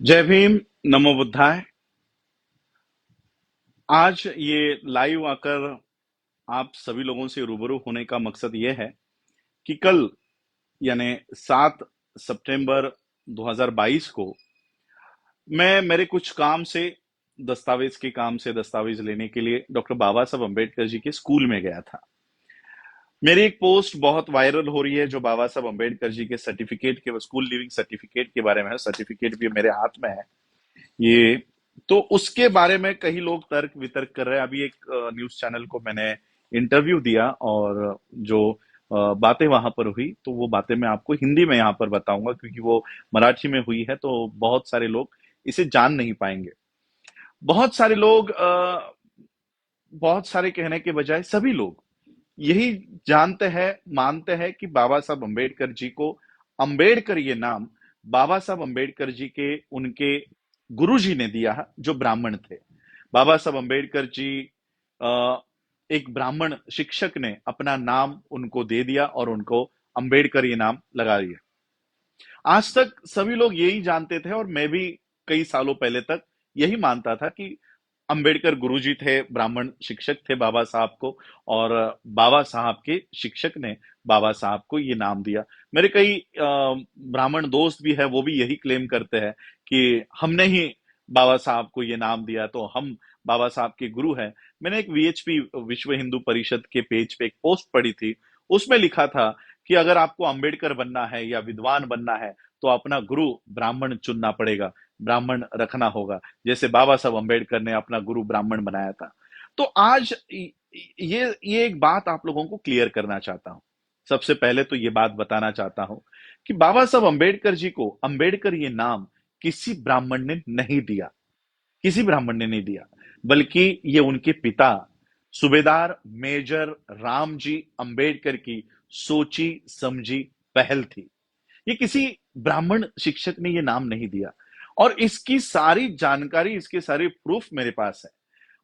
जय भीम। नमो बुद्धाय। आज ये लाइव आकर आप सभी लोगों से रूबरू होने का मकसद ये है कि कल यानी 7 सितंबर 2022 को मैं मेरे कुछ काम से दस्तावेज लेने के लिए डॉक्टर बाबा साहब अम्बेडकर जी के स्कूल में गया था। मेरी एक पोस्ट बहुत वायरल हो रही है जो बाबा साहब अम्बेडकर जी के सर्टिफिकेट के स्कूल लिविंग सर्टिफिकेट के बारे में है। सर्टिफिकेट भी मेरे हाथ में है। ये तो उसके बारे में कई लोग तर्क वितर्क कर रहे हैं। अभी एक न्यूज चैनल को मैंने इंटरव्यू दिया और जो बातें वहां पर हुई तो वो बातें मैं आपको हिंदी में यहाँ पर बताऊंगा, क्योंकि वो मराठी में हुई है तो बहुत सारे लोग इसे जान नहीं पाएंगे। बहुत सारे लोग बहुत सारे कहने के बजाय सभी लोग यही जानते हैं, मानते हैं कि बाबा साहब अम्बेडकर जी को अम्बेडकर ये नाम बाबा साहब अम्बेडकर जी के उनके गुरु जी ने दिया है, जो ब्राह्मण थे। बाबा साहब अम्बेडकर जी अ, एक ब्राह्मण शिक्षक ने अपना नाम उनको दे दिया और उनको अम्बेडकर ये नाम लगा दिया। आज तक सभी लोग यही जानते थे और मैं भी कई सालों पहले तक यही मानता था कि अंबेडकर गुरुजी थे, ब्राह्मण शिक्षक थे बाबा साहब को, और बाबा साहब के शिक्षक ने बाबा साहब को ये नाम दिया। मेरे कई ब्राह्मण दोस्त भी है, वो भी यही क्लेम करते हैं कि हमने ही बाबा साहब को ये नाम दिया तो हम बाबा साहब के गुरु हैं। मैंने एक वीएचपी विश्व हिंदू परिषद के पेज पे एक पोस्ट पढ़ी थी। उसमें लिखा था कि अगर आपको अंबेडकर बनना है या विद्वान बनना है तो अपना गुरु ब्राह्मण चुनना पड़ेगा, ब्राह्मण रखना होगा, जैसे बाबा साहब अम्बेडकर ने अपना गुरु ब्राह्मण बनाया था। तो आज ये एक बात आप लोगों को क्लियर करना चाहता हूं। सबसे पहले तो ये बात बताना चाहता हूं कि बाबा साहब अम्बेडकर जी को अम्बेडकर ये नाम किसी ब्राह्मण ने नहीं दिया, किसी ब्राह्मण ने नहीं दिया, बल्कि ये उनके पिता सूबेदार मेजर रामजी अंबेडकर की सोची समझी पहल थी। ये किसी ब्राह्मण शिक्षक ने ये नाम नहीं दिया और इसकी सारी जानकारी, इसके सारे प्रूफ मेरे पास है।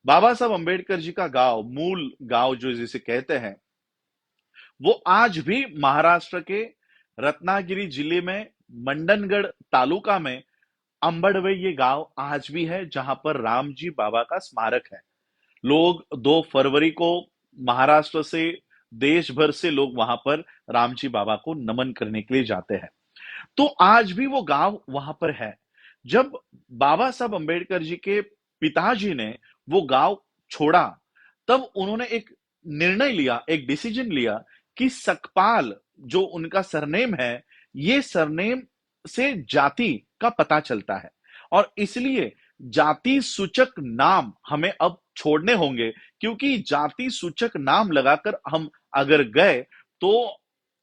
बाबा साहब अंबेडकर जी का गांव, मूल गांव जो जिसे कहते हैं, वो आज भी महाराष्ट्र के रत्नागिरी जिले में मंडनगढ़ तालुका में अंबड़वे ये गांव आज भी है, जहां पर रामजी बाबा का स्मारक है। लोग 2 फरवरी को महाराष्ट्र से, देश भर से लोग वहां पर रामजी बाबा को नमन करने के लिए जाते हैं। तो आज भी वो गांव वहां पर है। जब बाबा साहब अंबेडकर जी के पिताजी ने वो गांव छोड़ा, तब उन्होंने एक निर्णय लिया, एक डिसीजन लिया कि सकपाल जो उनका सरनेम है, ये सरनेम से जाति का पता चलता है और इसलिए जाति सूचक नाम हमें अब छोड़ने होंगे, क्योंकि जाति सूचक नाम लगाकर हम अगर गए तो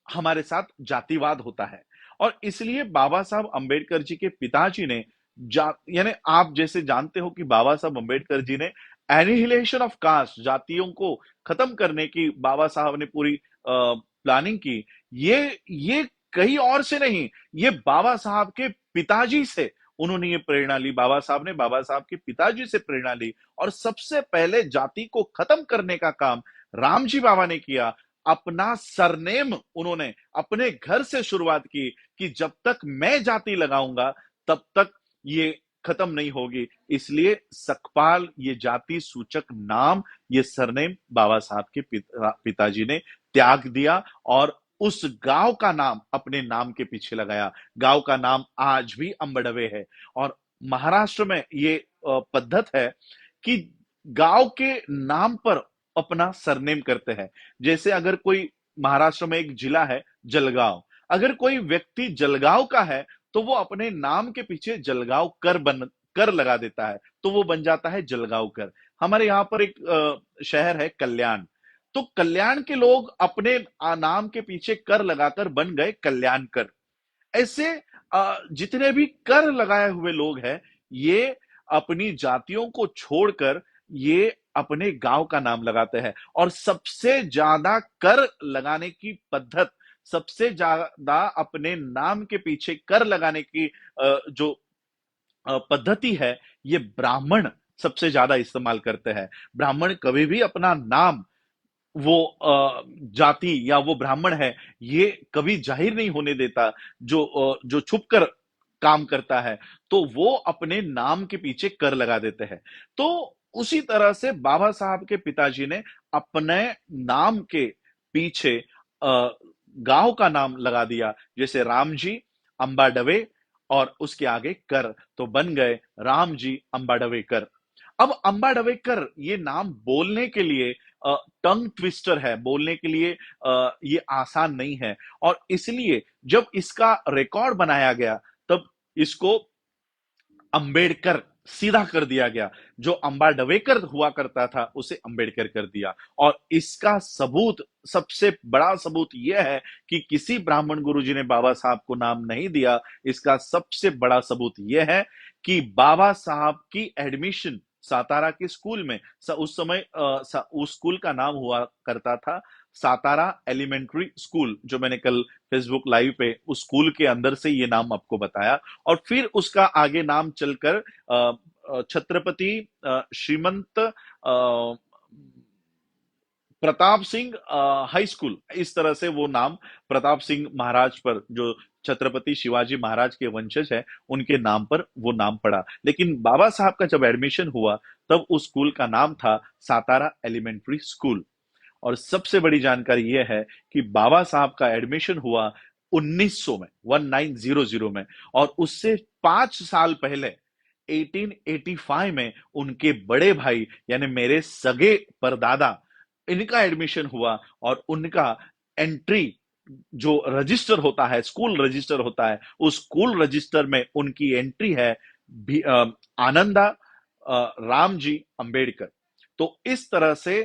हमारे साथ जातिवाद होता है। और इसलिए बाबा साहब अंबेडकर जी के पिताजी ने यानी आप जैसे जानते हो कि बाबा साहब अंबेडकर जी ने एनिहिलेशन ऑफ कास्ट, जातियों को खत्म करने की बाबा साहब ने पूरी प्लानिंग की। ये कहीं और से नहीं, ये बाबा साहब के पिताजी से उन्होंने ये प्रेरणा ली। बाबा साहब ने बाबा साहब के पिताजी से प्रेरणा ली और सबसे पहले जाति को खत्म करने का काम रामजी बाबा ने किया। अपना सरनेम उन्होंने अपने घर से शुरुआत की कि जब तक मैं जाति लगाऊंगा तब तक ये खत्म नहीं होगी। इसलिए सकपाल ये जाति सूचक नाम, ये सरनेम बाबा साहब के पिताजी ने त्याग दिया और उस गांव का नाम अपने नाम के पीछे लगाया। गांव का नाम आज भी अंबड़वे है और महाराष्ट्र में ये पद्धत है कि गांव के नाम पर अपना सरनेम करते हैं। जैसे अगर कोई महाराष्ट्र में एक जिला है जलगांव, अगर कोई व्यक्ति जलगांव का है तो वो अपने नाम के पीछे जलगांव कर लगा देता है, तो वो बन जाता है जलगांव कर। हमारे यहाँ पर एक शहर है कल्याण, तो कल्याण के लोग अपने नाम के पीछे कर लगाकर बन गए कल्याण कर। ऐसे जितने भी कर लगाए हुए लोग हैं, ये अपनी जातियों को छोड़कर ये अपने गांव का नाम लगाते हैं। और सबसे ज्यादा कर लगाने की पद्धत, सबसे ज्यादा अपने नाम के पीछे कर लगाने की जो पद्धति है, ये ब्राह्मण सबसे ज्यादा इस्तेमाल करते हैं। ब्राह्मण कभी भी अपना नाम, वो जाति या वो ब्राह्मण है, ये कभी जाहिर नहीं होने देता। जो छुपकर काम करता है तो वो अपने नाम के पीछे कर लगा देते हैं। तो उसी तरह से बाबा साहब के पिताजी ने अपने नाम के पीछे गांव का नाम लगा दिया, जैसे राम जी अंबाडवे और उसके आगे कर, तो बन गए राम जी अंबाडवेकर। अब अंबाडवेकर ये नाम बोलने के लिए टंग ट्विस्टर है, बोलने के लिए ये आसान नहीं है, और इसलिए जब इसका रिकॉर्ड बनाया गया तब इसको अंबेडकर सीधा कर दिया गया। जो अंबाडवेकर हुआ करता था उसे अंबेडकर कर दिया। और इसका सबूत, सबसे बड़ा सबूत यह है कि किसी ब्राह्मण गुरुजी ने बाबा साहब को नाम नहीं दिया। इसका सबसे बड़ा सबूत यह है कि बाबा साहब की एडमिशन सातारा के स्कूल में, उस समय उस स्कूल का नाम हुआ करता था सातारा एलिमेंट्री स्कूल, जो मैंने कल फेसबुक लाइव पे उस स्कूल के अंदर से ये नाम आपको बताया। और फिर उसका आगे नाम चलकर छत्रपति श्रीमंत प्रताप सिंह हाई स्कूल, इस तरह से वो नाम प्रताप सिंह महाराज पर, जो छत्रपति शिवाजी महाराज के वंशज है, उनके नाम पर वो नाम पड़ा। लेकिन बाबा साहब का जब एडमिशन हुआ तब उस स्कूल का नाम था सातारा एलिमेंट्री स्कूल। और सबसे बड़ी जानकारी यह है कि बाबा साहब का एडमिशन हुआ 1900 में, 1900 में, और उससे 5 साल पहले 1885 में उनके बड़े भाई यानी मेरे सगे परदादा, इनका एडमिशन हुआ। और उनका एंट्री जो रजिस्टर होता है, स्कूल रजिस्टर होता है, उस स्कूल रजिस्टर में उनकी एंट्री है आनंदा राम जी अंबेडकर। तो इस तरह से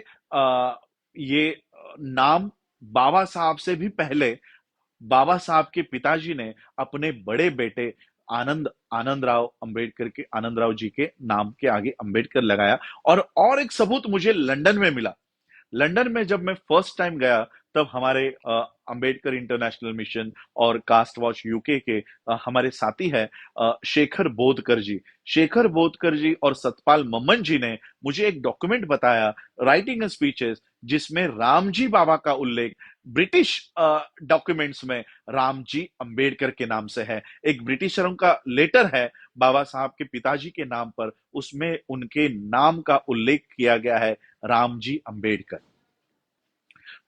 ये नाम बाबा साहब से भी पहले बाबा साहब के पिताजी ने अपने बड़े बेटे आनंदराव अंबेडकर के, आनंदराव जी के नाम के आगे अंबेडकर लगाया। और एक सबूत मुझे लंदन में मिला। लंदन में जब मैं फर्स्ट टाइम गया तब हमारे अंबेडकर इंटरनेशनल मिशन और कास्ट वॉच यूके के हमारे साथी है शेखर बोधकर जी और सतपाल मम्मन जी ने मुझे एक डॉक्यूमेंट बताया, राइटिंग स्पीचेस, जिसमें राम जी बाबा का उल्लेख ब्रिटिश डॉक्यूमेंट्स में राम जी अंबेडकर के नाम से है। एक ब्रिटिशरों का लेटर है बाबा साहब के पिताजी के नाम पर, उसमें उनके नाम का उल्लेख किया गया है राम जी अंबेडकर।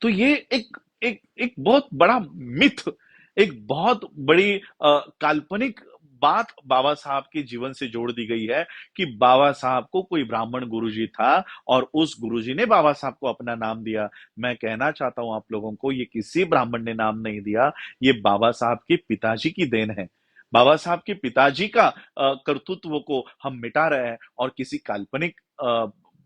तो ये एक बहुत बड़ा मिथ, एक बहुत बड़ी काल्पनिक बात बाबा साहब के जीवन से जोड़ दी गई है कि बाबा साहब को कोई ब्राह्मण गुरुजी था और उस गुरुजी ने बाबा साहब को अपना नाम दिया। मैं कहना चाहता हूं आप लोगों को, ये किसी ब्राह्मण ने नाम नहीं दिया, ये बाबा साहब के पिताजी की देन है। बाबा साहब के पिताजी का कर्तृत्व को हम मिटा रहे हैं और किसी काल्पनिक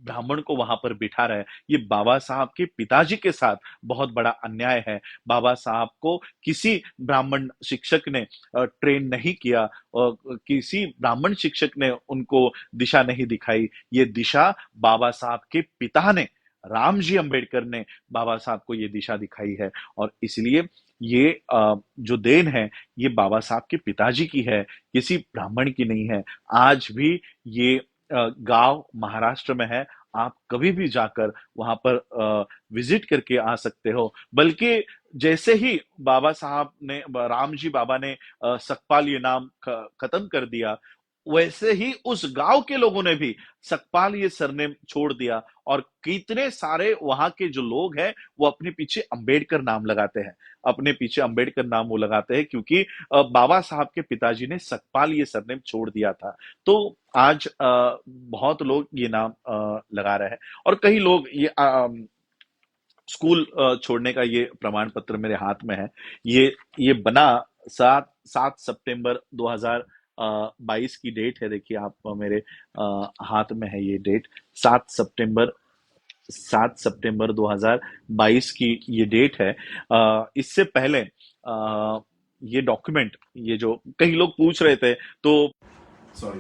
ब्राह्मण को वहां पर बिठा रहे हैं। ये बाबा साहब के पिताजी के साथ बहुत बड़ा अन्याय है। बाबा साहब को किसी ब्राह्मण शिक्षक ने ट्रेन नहीं किया, किसी ब्राह्मण शिक्षक ने उनको दिशा नहीं दिखाई। ये दिशा बाबा साहब के पिता ने, राम जी अंबेडकर ने बाबा साहब को ये दिशा दिखाई है। और इसलिए ये जो देन है ये बाबा साहब के पिताजी की है, किसी ब्राह्मण की नहीं है। आज भी ये गांव महाराष्ट्र में है, आप कभी भी जाकर वहां पर विजिट करके आ सकते हो। बल्कि जैसे ही बाबा साहब ने, राम जी बाबा ने सकपाल ये नाम खत्म कर दिया, वैसे ही उस गांव के लोगों ने भी सकपाल ये सरनेम छोड़ दिया। और कितने सारे वहां के जो लोग हैं वो अपने पीछे अंबेडकर नाम लगाते हैं, अपने पीछे अंबेडकर नाम वो लगाते हैं क्योंकि बाबा साहब के पिताजी ने सकपाल ये सरनेम छोड़ दिया था। तो आज बहुत लोग ये नाम लगा रहे हैं। और कई लोग ये स्कूल छोड़ने का ये प्रमाण पत्र मेरे हाथ में है। ये बना 7 सितंबर 2022 की डेट है। देखिए आप, मेरे हाथ में है ये डेट, 7 सितंबर 2022 की ये डेट है। इससे पहले ये डॉक्यूमेंट, ये जो कई लोग पूछ रहे थे, तो सॉरी,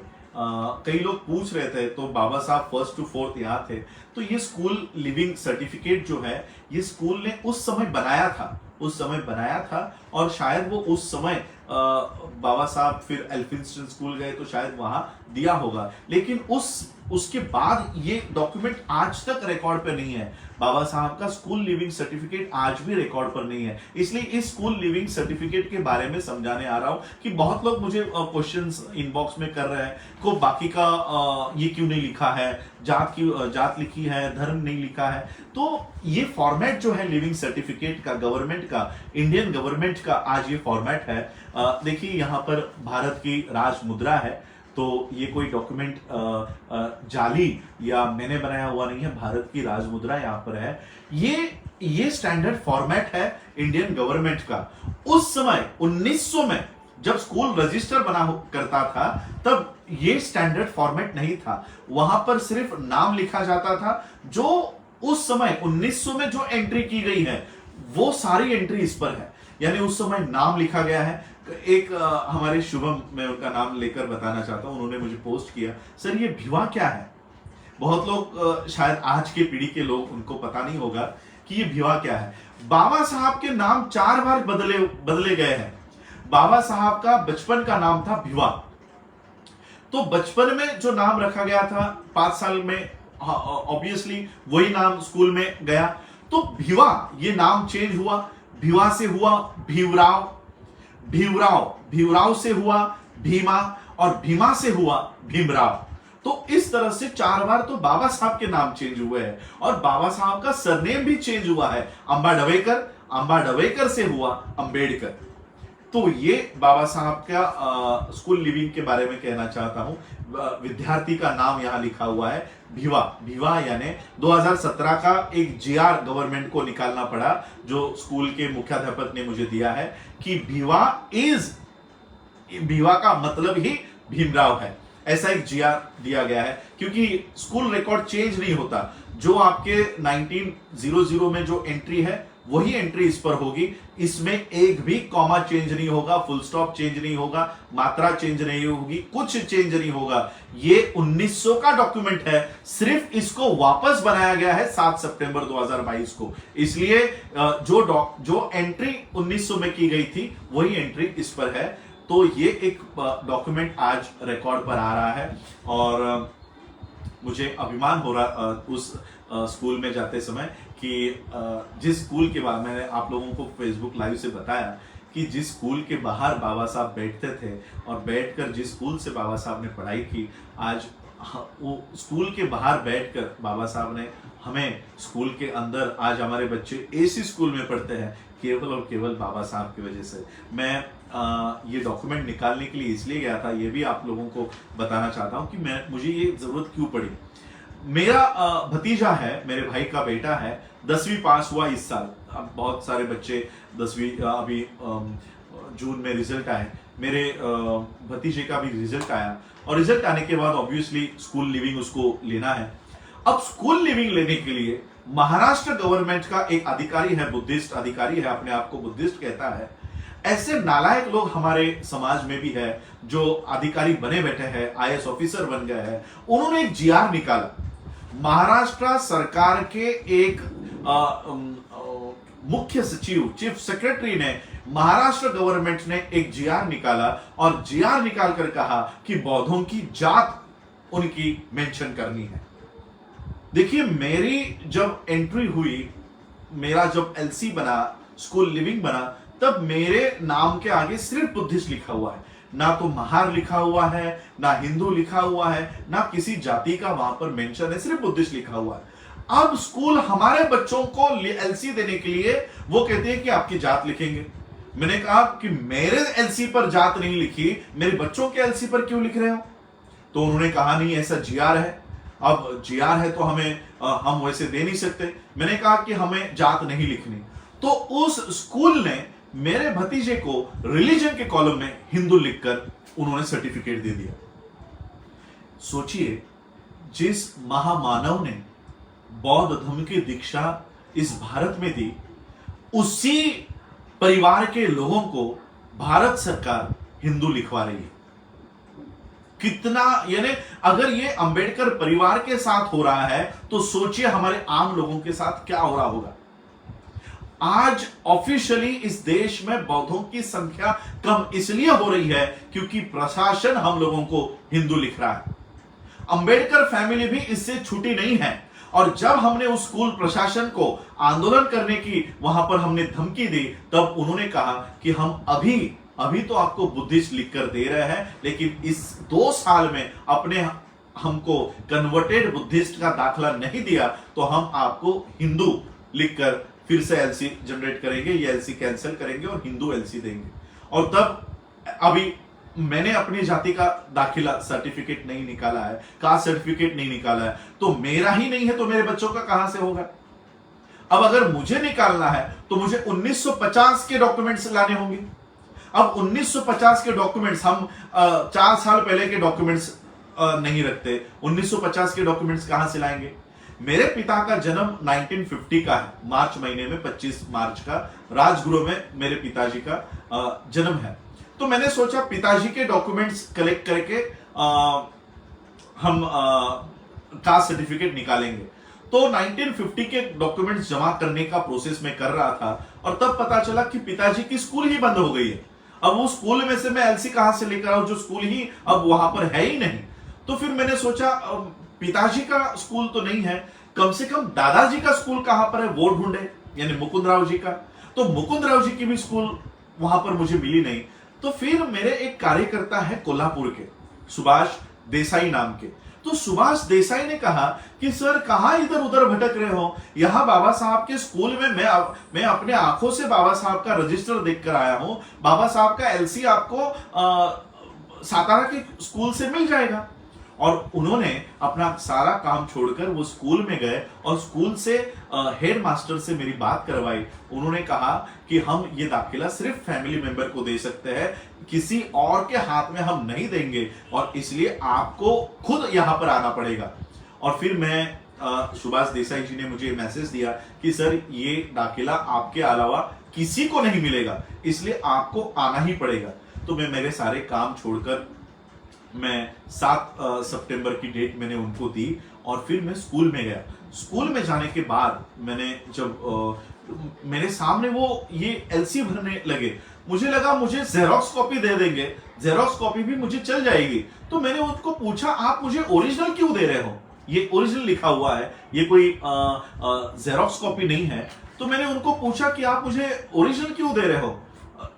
कई लोग पूछ रहे थे तो बाबा साहब 1st to 4th यहाँ थे। तो ये स्कूल लिविंग सर्टिफिकेट जो है, ये स्कूल ने उस समय बनाया था, और शायद वो उस समय बाबा साहब फिर एल्फिंस्टन स्कूल गए तो शायद वहां दिया होगा, लेकिन उसके बाद ये डॉक्यूमेंट आज तक रिकॉर्ड पे नहीं है। बाबा साहब का स्कूल लिविंग सर्टिफिकेट आज भी रिकॉर्ड पर नहीं है। इसलिए इस स्कूल लिविंग सर्टिफिकेट के बारे में समझाने आ रहा हूं कि बहुत लोग मुझे क्वेश्चंस इनबॉक्स में कर रहे हैं को बाकी का ये क्यों नहीं लिखा है, जात लिखी है, धर्म नहीं लिखा है। तो ये फॉर्मेट जो है लिविंग सर्टिफिकेट का, गवर्नमेंट का, इंडियन गवर्नमेंट का आज ये फॉर्मेट है। देखिए यहाँ पर भारत की राज मुद्रा है, तो ये कोई डॉक्यूमेंट जाली या मैंने बनाया हुआ नहीं है, भारत की राज मुद्रा यहाँ पर है। ये स्टैंडर्ड फॉर्मेट है इंडियन गवर्नमेंट का। उस समय 1900 में जब स्कूल रजिस्टर बना करता था तब ये स्टैंडर्ड फॉर्मेट नहीं था, वहां पर सिर्फ नाम लिखा जाता था। जो उस समय 1900 में जो एंट्री की गई है वो सारी एंट्री इस पर है, यानी उस समय नाम लिखा गया है। एक हमारे शुभम, मैं उनका नाम लेकर बताना चाहता हूं, उन्होंने मुझे पोस्ट किया, सर ये भिवा क्या है। बहुत लोग शायद आज के पीढ़ी के लोग, उनको पता नहीं होगा कि ये भिवा क्या है। बाबा साहब के नाम 4 बार बदले गए हैं। बाबा साहब का बचपन का नाम था भिवा, तो बचपन में जो नाम रखा गया था 5 साल में ऑब्वियसली वही नाम स्कूल में गया, तो भिवा ये नाम चेंज हुआ। भिवा से हुआ भीमराव, भीमराव से हुआ भीमा, और भीमा से हुआ भीमराव। तो इस तरह से 4 बार तो बाबा साहब के नाम चेंज हुए हैं, और बाबा साहब का सरनेम भी चेंज हुआ है। अंबाडवेकर से हुआ अंबेडकर। तो ये बाबा साहब का स्कूल लिविंग के बारे में कहना चाहता हूं। विद्यार्थी का नाम यहां लिखा हुआ है भिवा, यानी 2017 का एक जीआर गवर्नमेंट को निकालना पड़ा, जो स्कूल के मुख्याध्यापक ने मुझे दिया है कि भिवा का मतलब ही भीमराव है। ऐसा एक जीआर दिया गया है, क्योंकि स्कूल रिकॉर्ड चेंज नहीं होता। जो आपके 1900 में जो एंट्री है वही एंट्री इस पर होगी। इसमें एक भी कॉमा चेंज नहीं होगा, फुल स्टॉप चेंज नहीं होगा, मात्रा चेंज नहीं होगी, कुछ चेंज नहीं होगा। ये 1900 का डॉक्यूमेंट है, सिर्फ इसको वापस बनाया गया है 7 सितंबर 2022 को। इसलिए जो एंट्री 1900 में की गई थी वही एंट्री इस पर है। तो ये एक डॉक्यूमेंट आज रिकॉर्ड पर आ रहा है, और मुझे अभिमान हो रहा उस स्कूल में जाते समय कि जिस स्कूल के बारे में मैंने आप लोगों को फेसबुक लाइव से बताया कि जिस स्कूल के बाहर बाबा साहब बैठते थे और बैठकर जिस स्कूल से बाबा साहब ने पढ़ाई की, आज वो स्कूल के बाहर बैठकर बाबा साहब ने हमें स्कूल के अंदर, आज हमारे बच्चे एसी स्कूल में पढ़ते हैं केवल और केवल बाबा साहब की वजह से। मैं ये डॉक्यूमेंट निकालने के लिए इसलिए गया था, ये भी आप लोगों को बताना चाहता हूं कि मुझे ये जरूरत क्यों पड़ी। मेरा भतीजा है, मेरे भाई का बेटा है, 10वीं पास हुआ इस साल। अब बहुत सारे बच्चे 10वीं अभी जून में रिजल्ट आए, मेरे भतीजे का भी रिजल्ट आया, और रिजल्ट आने के बाद ऑब्वियसली स्कूल लिविंग उसको लेना है। अब स्कूल लिविंग लेने के लिए महाराष्ट्र गवर्नमेंट का एक अधिकारी है, बुद्धिस्ट अधिकारी है, अपने आप को बुद्धिस्ट कहता है। ऐसे नालायक लोग हमारे समाज में भी है जो अधिकारी बने बैठे हैं, आईएएस ऑफिसर बन गए हैं। उन्होंने एक जीआर निकाला, महाराष्ट्र सरकार के एक मुख्य सचिव, चीफ सेक्रेटरी ने, महाराष्ट्र गवर्नमेंट ने एक जीआर निकाला, और जीआर निकालकर कहा कि बौद्धों की जात उनकी मेंशन करनी है। देखिए, मेरी जब एंट्री हुई, मेरा जब एलसी बना, स्कूल लिविंग बना, तब मेरे नाम के आगे सिर्फ बुद्धिस्ट लिखा हुआ है, ना तो महार लिखा हुआ है, ना हिंदू लिखा हुआ है, ना किसी जाति का वहां पर मेंशन है, सिर्फ बुद्धिस्ट लिखा हुआ है। अब स्कूल हमारे बच्चों को एलसी देने के लिए वो कहते हैं कि आपकी जात लिखेंगे। मैंने कहा कि मेरे एलसी पर जात नहीं लिखी, मेरे बच्चों के एलसी पर क्यों लिख रहे हो? तो उन्होंने कहा नहीं, ऐसा जीआर है। अब जीआर है तो हम वैसे दे नहीं सकते। मैंने कहा कि हमें जात नहीं लिखनी। तो उस स्कूल ने मेरे भतीजे को रिलीजन के कॉलम में हिंदू लिखकर उन्होंने सर्टिफिकेट दे दिया। सोचिए, जिस महामानव ने बौद्ध धर्म की दीक्षा इस भारत में दी, उसी परिवार के लोगों को भारत सरकार हिंदू लिखवा रही है। कितना, यानी अगर ये अंबेडकर परिवार के साथ हो रहा है तो सोचिए हमारे आम लोगों के साथ क्या हो रहा होगा। आज ऑफिशियली इस देश में बौद्धों की संख्या कम इसलिए हो रही है क्योंकि प्रशासन हम लोगों को हिंदू लिख रहा है। अंबेडकर फैमिली भी इससे छूटी नहीं है। और जब हमने उस स्कूल प्रशासन को आंदोलन करने की वहां पर हमने धमकी दी, तब उन्होंने कहा कि हम अभी तो आपको बुद्धिस्ट लिखकर दे रहे हैं, लेकिन इस 2 साल में अपने हमको कन्वर्टेड बुद्धिस्ट का दाखला नहीं दिया तो हम आपको हिंदू लिखकर फिर से एलसी जनरेट करेंगे, ये एलसी कैंसिल करेंगे और हिंदू एलसी देंगे। और तब अभी मैंने अपनी जाति का दाखिला सर्टिफिकेट नहीं निकाला है, कास्ट सर्टिफिकेट नहीं निकाला है, तो मेरा ही नहीं है तो मेरे बच्चों का कहां से होगा। अब अगर मुझे निकालना है तो मुझे 1950 के डॉक्यूमेंट्स लाने होंगे। अब 1950 के डॉक्यूमेंट्स हम 4 साल पहले के डॉक्यूमेंट्स नहीं रखते, 1950 के डॉक्यूमेंट्स कहां से लाएंगे। मेरे पिता का जन्म 1950 का है, मार्च महीने में 25 मार्च का राजगुरु में मेरे पिताजी का जन्म है। तो मैंने सोचा पिताजी के डॉक्यूमेंट्स कलेक्ट करके हम कास्ट सर्टिफिकेट निकालेंगे। तो 1950 के डॉक्यूमेंट्स जमा करने का प्रोसेस में कर रहा था और तब पता चला कि पिताजी की स्कूल ही बंद हो गई है। अब वो स्कूल में से मैं एलसी कहां से लेकर आऊं, जो स्कूल ही अब वहां पर है ही नहीं। तो फिर मैंने सोचा पिताजी का स्कूल तो नहीं है, कम से कम दादाजी का स्कूल कहां पर है वो ढूंढे, यानी मुकुंद राव जी का। तो मुकुंद राव जी की भी स्कूल वहां पर मुझे मिली नहीं। तो फिर मेरे एक कार्यकर्ता है कोल्हापुर के, सुभाष देसाई नाम के। तो सुभाष देसाई ने कहा कि सर कहां इधर उधर भटक रहे हो, यहां बाबा साहब के स्कूल में मैं अपने आंखों से बाबा साहब का रजिस्टर देखकर आया हूं, बाबा साहब का एलसी आपको सातारा के स्कूल से मिल जाएगा। और उन्होंने अपना सारा काम छोड़कर वो स्कूल में गए और स्कूल से हेड मास्टर से मेरी बात करवाई। उन्होंने कहा कि हम ये दाखिला सिर्फ फैमिली मेंबर को दे सकते हैं, किसी और के हाथ में हम नहीं देंगे और इसलिए आपको खुद यहां पर आना पड़ेगा। और फिर मैं सुभाष देसाई जी ने मुझे मैसेज दिया कि सर ये दाखिला आपके अलावा किसी को नहीं मिलेगा, इसलिए आपको आना ही पड़ेगा। तो मैं मेरे सारे काम छोड़कर मैं 7 सितंबर की डेट मैंने उनको दी और फिर मैं स्कूल में गया। स्कूल में जाने के बाद मैंने जब मेरे सामने वो ये एलसी भरने लगे, मुझे लगा मुझे जेरोक्स कॉपी दे देंगे, जेरोक्स कॉपी भी मुझे चल जाएगी। तो मैंने उनको पूछा आप मुझे ओरिजिनल क्यों दे रहे हो, ये ओरिजिनल लिखा हुआ है, ये कोई जेरोक्स कॉपी नहीं है। तो मैंने उनको पूछा कि आप मुझे ओरिजिनल क्यों दे रहे हो,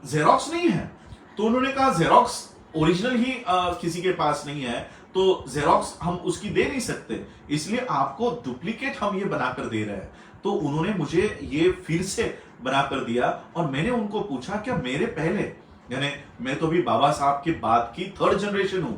जेरोक्स नहीं है। तो उन्होंने कहा जेरोक्स ओरिजिनल ही किसी के पास नहीं है तो जेरोक्स हम उसकी दे नहीं सकते, इसलिए आपको डुप्लीकेट हम ये बनाकर दे रहे हैं। तो उन्होंने मुझे ये फिर से बनाकर दिया और मैंने उनको पूछा क्या मेरे पहले, यानी मैं तो भी बाबा साहब के बाद की 3rd जनरेशन हूं।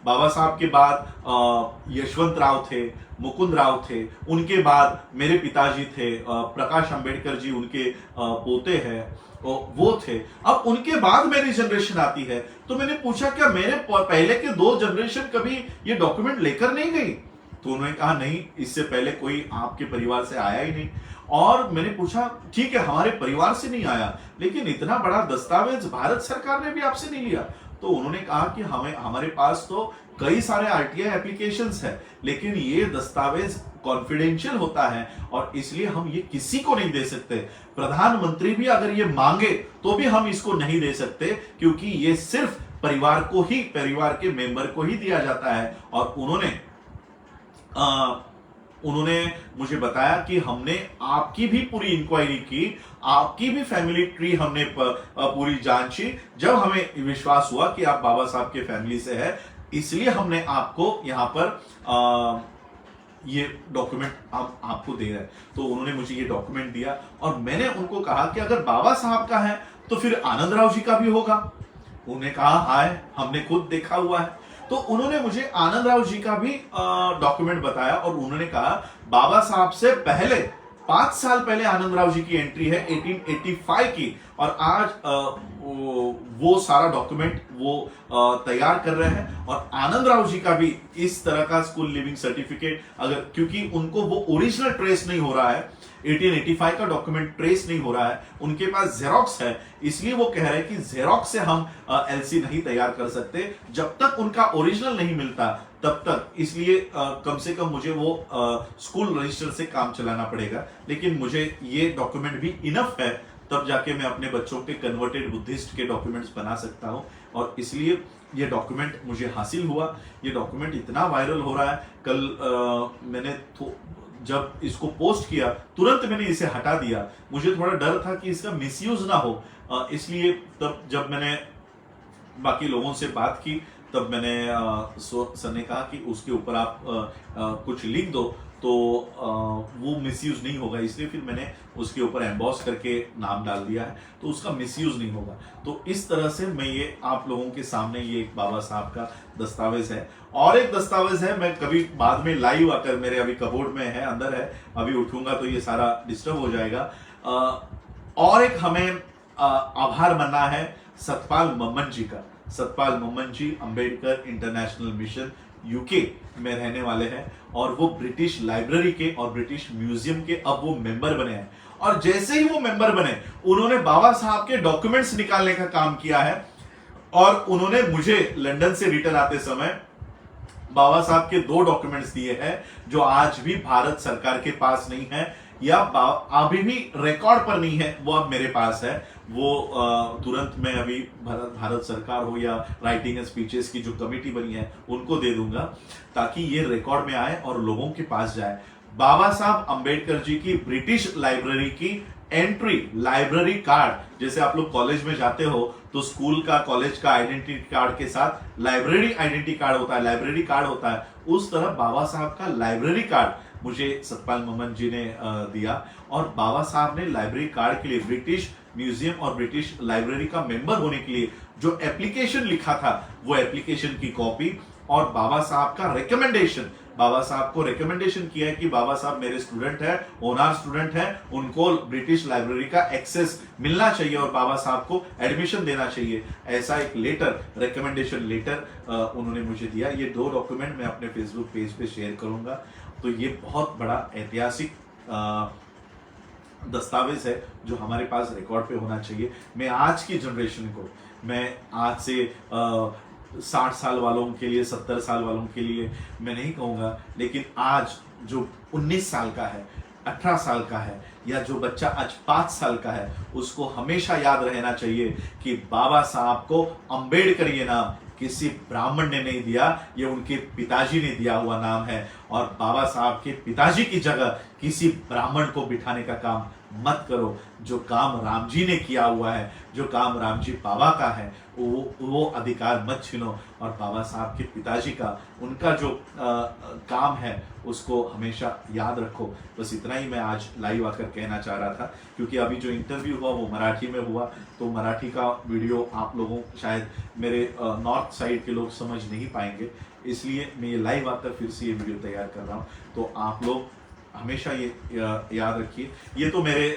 बाबा साहब के बाद यशवंत राव थे, मुकुंद राव थे, उनके बाद मेरे पिताजी थे, प्रकाश अंबेडकर जी उनके पोते हैं, वो थे। अब उनके बाद मेरी जनरेशन आती है। तो मैंने पूछा क्या मेरे पहले के 2 जनरेशन कभी ये डॉक्यूमेंट लेकर नहीं गई। तो उन्होंने कहा नहीं, इससे पहले कोई आपके परिवार से आया ही नहीं। और मैंने पूछा ठीक है हमारे परिवार से नहीं आया, लेकिन इतना बड़ा दस्तावेज भारत सरकार ने भी आपसे नहीं लिया। तो उन्होंने कहा कि हमारे पास तो कई सारे आरटीआई एप्लीकेशंस है, लेकिन ये दस्तावेज कॉन्फिडेंशियल होता है और इसलिए हम ये किसी को नहीं दे सकते। प्रधानमंत्री भी अगर ये मांगे तो भी हम इसको नहीं दे सकते, क्योंकि ये सिर्फ परिवार को ही, परिवार के मेंबर को ही दिया जाता है। और उन्होंने मुझे बताया कि हमने आपकी भी पूरी इंक्वायरी की, आपकी भी फैमिली ट्री हमने पूरी जांची। जब हमें विश्वास हुआ कि आप बाबा साहब के फैमिली से है, इसलिए हमने आपको यहां पर ये डॉक्यूमेंट हम आपको दे रहे हैं। तो उन्होंने मुझे ये डॉक्यूमेंट दिया और मैंने उनको कहा कि अगर बाबा साहब का है तो फिर आनंद राव जी का भी होगा। उन्होंने कहा हाय हमने खुद देखा हुआ है। तो उन्होंने मुझे आनंद राव जी का भी डॉक्यूमेंट बताया और उन्होंने कहा बाबा साहब से पहले 5 साल पहले आनंद राव जी की एंट्री है 1885 की, और आज वो सारा डॉक्यूमेंट वो तैयार कर रहे हैं। और आनंद राव जी का भी इस तरह का स्कूल लिविंग सर्टिफिकेट, अगर क्योंकि उनको वो ओरिजिनल ट्रेस नहीं हो रहा है, 1885 का डॉक्यूमेंट ट्रेस नहीं हो रहा है, उनके पास जेरोक्स है, इसलिए वो कह रहे हैं कि जेरोक्स से हम एलसी नहीं तैयार कर सकते जब तक उनका ओरिजिनल नहीं मिलता तब तक। इसलिए कम से कम मुझे वो स्कूल रजिस्टर से काम चलाना पड़ेगा, लेकिन मुझे ये डॉक्यूमेंट भी इनफ है, तब जाके मैं अपने बच्चों के कन्वर्टेड बुद्धिस्ट के डॉक्यूमेंट्स बना सकता हूं। और इसलिए ये डॉक्यूमेंट मुझे हासिल हुआ। ये डॉक्यूमेंट इतना वायरल हो रहा है, कल मैंने जब इसको पोस्ट किया तुरंत मैंने इसे हटा दिया। मुझे थोड़ा डर था कि इसका मिसयूज ना हो, इसलिए तब जब मैंने बाकी लोगों से बात की तब मैंने सर ने कहा कि उसके ऊपर आप कुछ लिख दो तो वो मिसयूज नहीं होगा, इसलिए फिर मैंने उसके ऊपर एम्बॉस करके नाम डाल दिया है, तो उसका मिसयूज नहीं होगा। तो इस तरह से मैं ये आप लोगों के सामने ये एक बाबा साहब का दस्तावेज है। और एक दस्तावेज है, मैं कभी बाद में लाइव आकर, मेरे अभी कबोर्ड में है, अंदर है, अभी उठूंगा तो ये सारा डिस्टर्ब हो जाएगा। और एक हमें आभार मानना है सतपाल मम्मन जी का। सतपाल मम्मन जी अंबेडकर इंटरनेशनल मिशन यूके में रहने वाले हैं, और वो ब्रिटिश लाइब्रेरी के और ब्रिटिश म्यूजियम के अब वो मेंबर बने हैं। और जैसे ही वो मेंबर बने, उन्होंने बाबा साहब के डॉक्यूमेंट्स निकालने का काम किया है, और उन्होंने मुझे लंदन से रिटर्न आते समय बाबा साहब के 2 डॉक्यूमेंट्स दिए हैं, जो आज भी भारत सरकार के पास नहीं है, या अभी भी रिकॉर्ड पर नहीं है, वो अब मेरे पास है। वो तुरंत मैं अभी भारत सरकार हो या राइटिंग एंड स्पीचेस की जो कमेटी बनी है उनको दे दूंगा, ताकि ये रिकॉर्ड में आए और लोगों के पास जाए। बाबा साहब अंबेडकर जी की ब्रिटिश लाइब्रेरी की एंट्री लाइब्रेरी कार्ड, जैसे आप लोग कॉलेज में जाते हो तो स्कूल का, कॉलेज का आइडेंटिटी कार्ड के साथ लाइब्रेरी आइडेंटिटी कार्ड होता है, लाइब्रेरी कार्ड होता है, उस तरह बाबा साहब का लाइब्रेरी कार्ड मुझे सतपाल मम्मन जी ने दिया। और बाबा साहब ने लाइब्रेरी कार्ड के लिए ब्रिटिश म्यूजियम और ब्रिटिश लाइब्रेरी का मेंबर होने के लिए जो एप्लीकेशन लिखा था, वो एप्लीकेशन की कॉपी, और बाबा साहब का रिकमेंडेशन, बाबा साहब को रिकमेंडेशन किया है कि बाबा साहब मेरे स्टूडेंट है, ऑनर स्टूडेंट है, उनको ब्रिटिश लाइब्रेरी का एक्सेस मिलना चाहिए और बाबा साहब को एडमिशन देना चाहिए। ऐसा एक लेटर, रिकमेंडेशन लेटर उन्होंने मुझे दिया। ये 2 डॉक्यूमेंट मैं अपने फेसबुक पेज पे शेयर करूंगा। तो ये बहुत बड़ा ऐतिहासिक दस्तावेज है जो हमारे पास रिकॉर्ड पे होना चाहिए। मैं आज की जनरेशन को, मैं आज से 60 साल वालों के लिए, 70 साल वालों के लिए मैं नहीं कहूंगा, लेकिन आज जो 19 साल का है, 18 साल का है, या जो बच्चा आज 5 साल का है, उसको हमेशा याद रहना चाहिए कि बाबा साहब को अंबेडकर ये नाम किसी ब्राह्मण ने नहीं दिया, ये उनके पिताजी ने दिया हुआ नाम है। और बाबा साहब के पिताजी की जगह किसी ब्राह्मण को बिठाने का काम मत करो। जो काम राम जी ने किया हुआ है, जो काम राम जी बाबा का है, वो अधिकार मत छीनो। और बाबा साहब के पिताजी का, उनका जो काम है, उसको हमेशा याद रखो। बस इतना ही मैं आज लाइव आकर कहना चाह रहा था, क्योंकि अभी जो इंटरव्यू हुआ वो मराठी में हुआ, तो मराठी का वीडियो आप लोगों, शायद मेरे नॉर्थ साइड के लोग समझ नहीं पाएंगे, इसलिए मैं ये लाइव आकर फिर से ये वीडियो तैयार कर रहा हूँ। तो आप लोग हमेशा ये याद रखिए, ये तो मेरे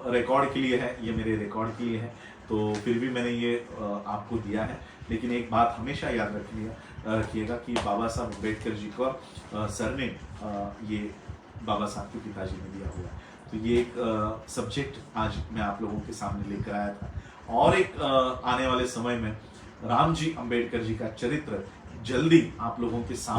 रिकॉर्ड के लिए है, ये मेरे रिकॉर्ड के लिए है, तो फिर भी मैंने ये आपको दिया है। लेकिन एक बात हमेशा याद रखिएगा कि बाबा साहब अम्बेडकर जी का सरने ये बाबा साहब के पिताजी ने दिया हुआ है। तो ये एक सब्जेक्ट आज मैं आप लोगों के सामने लेकर आया था। और एक आने वाले समय में राम जी अम्बेडकर जी का चरित्र जल्दी आप लोगों के सामने